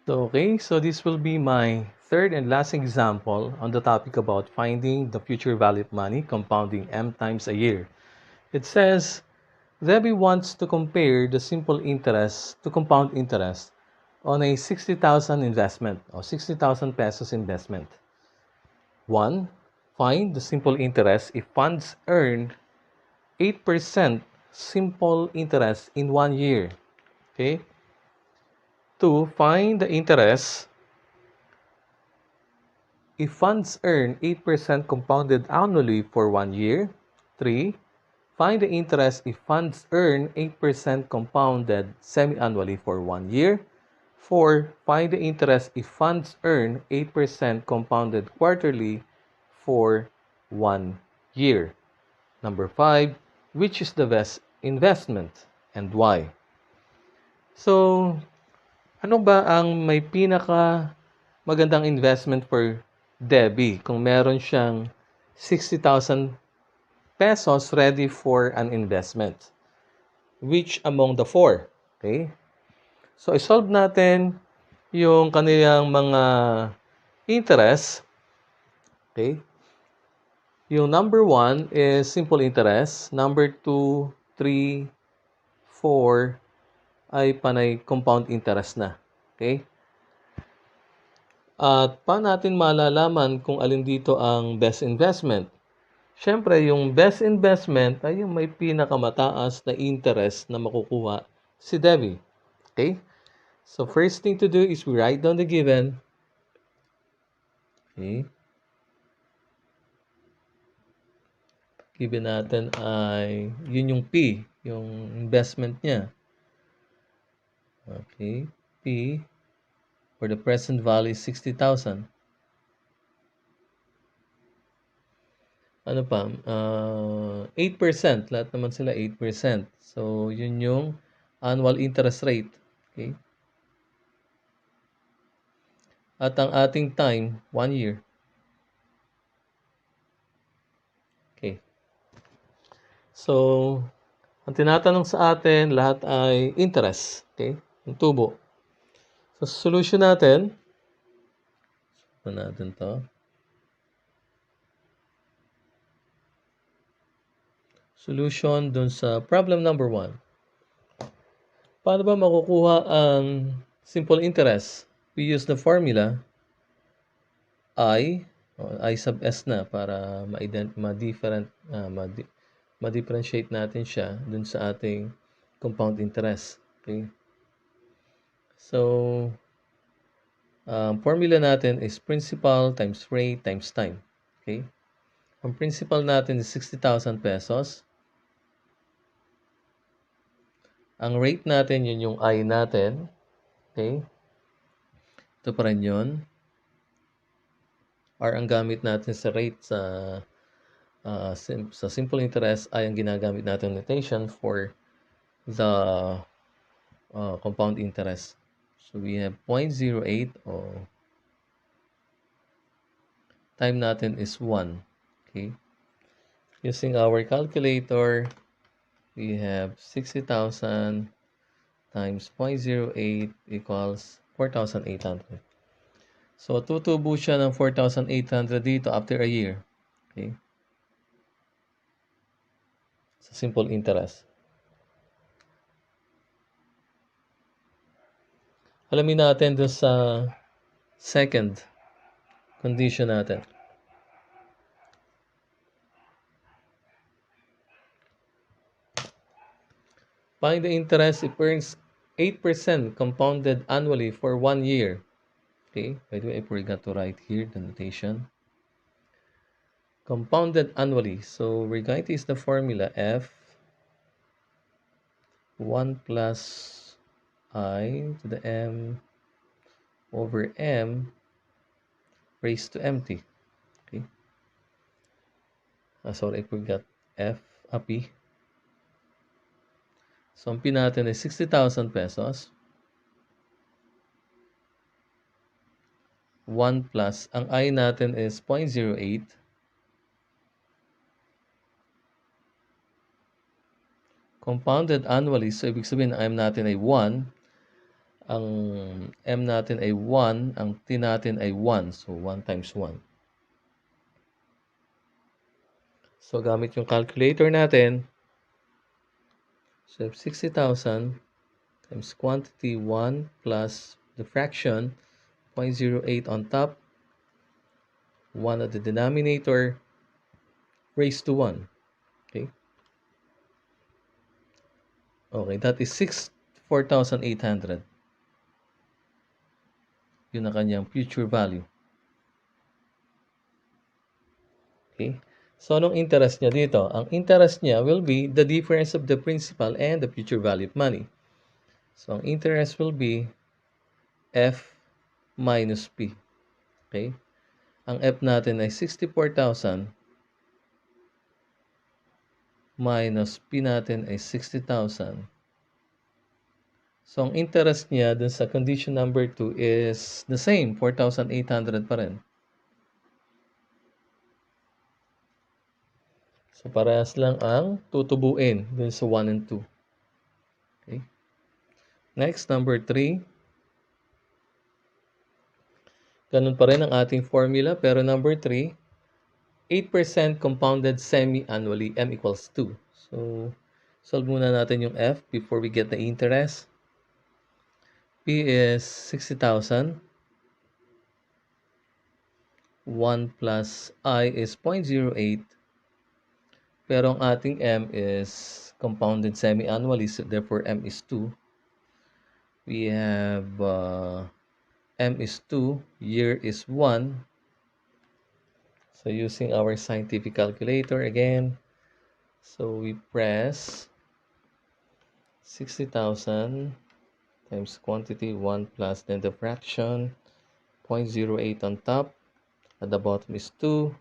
So this will be my third and last example on the topic about finding the future value of money compounding m times a year. It says Debbie wants to compare the simple interest to compound interest on a 60,000 investment or 60,000 pesos investment. 1. Find the simple interest if funds earn 8% simple interest in 1 year. Okay? 2. Find the interest if funds earn 8% compounded annually for 1 year. 3. Find the interest if funds earn 8% compounded semi-annually for 1 year. 4. Find the interest if funds earn 8% compounded quarterly for 1 year. Number 5. Which is the best investment and why? So, ano ba ang may pinaka magandang investment for Debbie kung meron siyang 60,000 pesos ready for an investment? Which among the four? Okay? So, isolve natin yung kanilang mga interest. Okay? Yung number 1 is simple interest. Number 2, 3, 4 ay panay compound interest na. Okay? At paano natin malalaman kung alin dito ang best investment? Siyempre, yung best investment ay yung may pinakamataas na interest na makukuha si Debbie. Okay? So, first thing to do is we write down the given. Okay? Given natin ay, yun yung P, yung investment niya. Okay? P, for the present value is 60,000. Ano pa? 8%. Lahat naman sila 8%. So, yun yung annual interest rate. Okay? At ang ating time, 1 year. Okay. So, ang tinatanong sa atin, lahat ay interest. Okay? Yung tubo. So, solution natin. Ito natin to. Solution dun sa problem number 1. Paano ba makukuha ang simple interest? We use the formula I sub S na para ma-differentiate natin siya dun sa ating compound interest. Okay? So, formula natin is principal times rate times time. Okay? Ang principal natin is 60,000 pesos. Ang rate natin, yun yung I natin. Okay? Ito pa rin yun. R ang gamit natin sa rate sa simple interest, I ang ginagamit natin notation for the compound interest. So we have 0.08 time natin is 1. Okay? Using our calculator, we have 60,000 times 0.08 equals 4,800. So, tutubo siya ng 4,800 dito after a year. Okay? Sa simple interest. Alamin natin doon sa second condition natin. Find the interest if earns 8% compounded annually for 1 year. Okay, by the way, I forgot to write here the notation. Compounded annually. So we're going to use the formula F 1 plus I to the M over M raised to empty. Okay. Sorry, I forgot F, P. So, ang P natin is 60,000 pesos. 1 plus, ang I natin is 0.08. Compounded annually, so ibig sabihin, ang M natin ay 1. Ang M natin ay 1, ang T natin ay 1. So, 1 times 1. So, gamit yung calculator natin, so 60,000 times quantity 1 plus the fraction 0.08 on top, 1 at the denominator, raised to 1. Okay? Okay, that is 4,800. Yun ang kanyang future value. Okay? So, anong interest niya dito? Ang interest niya will be the difference of the principal and the future value of money. So, ang interest will be F minus P. Okay? Ang F natin ay 64,000 minus P natin ay 60,000. So, ang interest niya dun sa condition number 2 is the same, 4,800 pa rin. So, parehas lang ang tutubuin dun sa 1 and 2. Okay? Next, number 3. Ganun pa rin ang ating formula, pero number 3, 8% compounded semi-annually, M equals 2. So, solve muna natin yung F before we get the interest. P is 60,000. 1 plus I is 0.08. Pero ang ating M is compounded semi-annually, so therefore M is 2. We have M is 2, year is 1. So using our scientific calculator again, so we press 60,000 times quantity 1 plus then the fraction 0.08 on top, at the bottom is 2.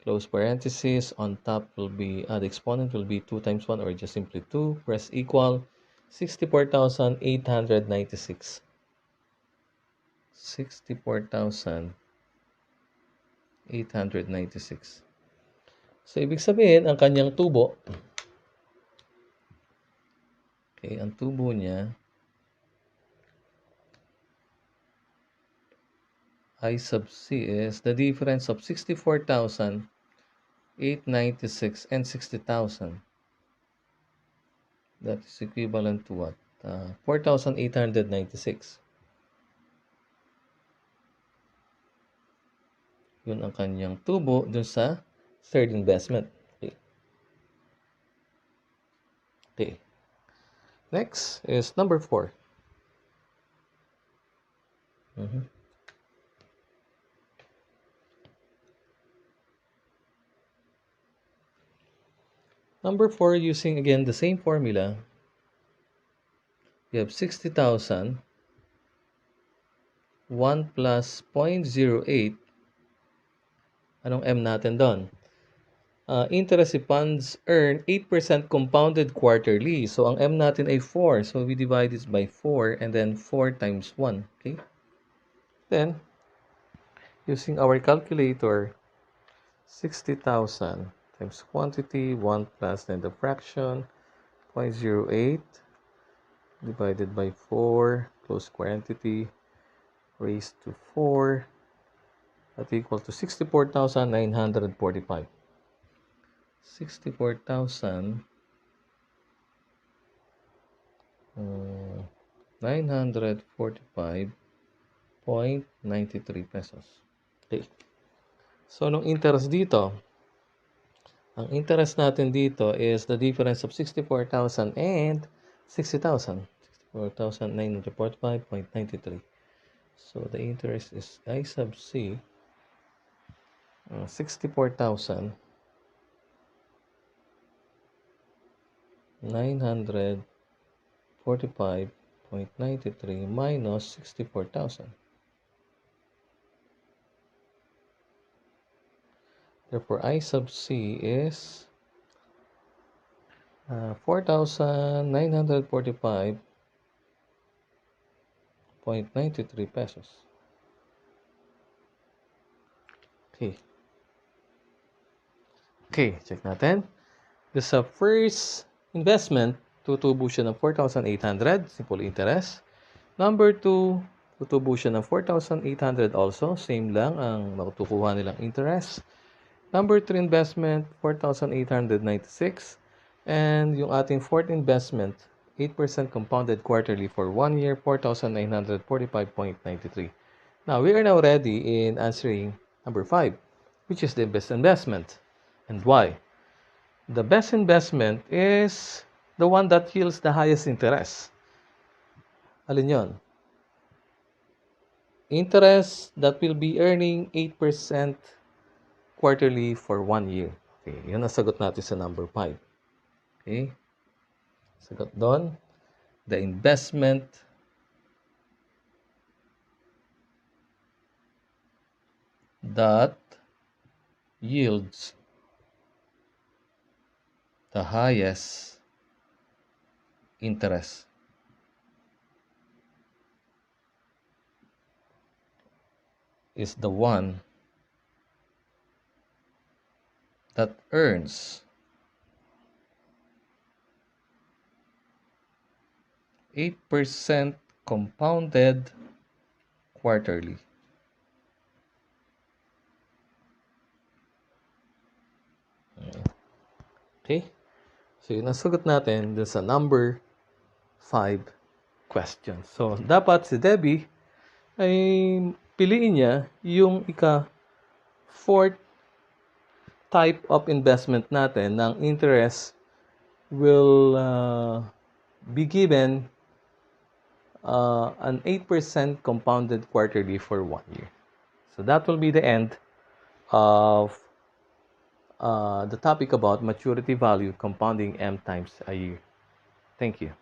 Close parenthesis, on top will be, the exponent will be 2 times 1 or just simply 2. Press equal, 64,896. 64,896. So, ibig sabihin, ang kanyang tubo, okay, ang tubo niya, I sub C is the difference of 64,896 and 60,000. That is equivalent to what? 4,896. Yun ang kanyang tubo dun sa third investment. Okay. Okay. Next is number 4. Number 4, using again the same formula, we have 60,000, 1 plus 0.08. Anong M natin doon? Interest funds earn 8% compounded quarterly. So, ang M natin ay 4. So, we divide this by 4 and then 4 times 1. Okay? Then, using our calculator, 60,000 times quantity, 1 plus then the fraction, 0.08 divided by 4, close quantity, raised to 4, that equal to 64,945. 64,945.93 pesos. Okay. So, anong interest dito? Ang interest natin dito is the difference of 64,000 and 60,000. 64,945.93. So, the interest is I sub C, 64,945.93 minus 64,000. Therefore, I sub C is 4,945.93 pesos. Okay. Okay, check natin. This is first investment, tutubo siya ng 4,800, simple interest. Number 2, tutubo siya ng 4,800 also. Same lang ang makukuha nilang interest. Number 3 investment, 4,896. And yung ating fourth investment, 8% compounded quarterly for 1 year, 4,945.93. Now, we are now ready in answering number 5, which is the best investment. And why? The best investment is the one that yields the highest interest. Alin yon? Interest that will be earning 8% quarterly for 1 year. Okay, yun ang sagot natin sa number 5. Okay? Sagot doon, the investment that yields the highest interest is the one that earns 8% compounded quarterly. Okay? So, yun ang sagot natin dun sa number 5 question. So, dapat si Debbie ay piliin niya yung fourth type of investment natin ng interest will be given an 8% compounded quarterly for 1 year. So that will be the end of the topic about maturity value compounding M times a year. Thank you.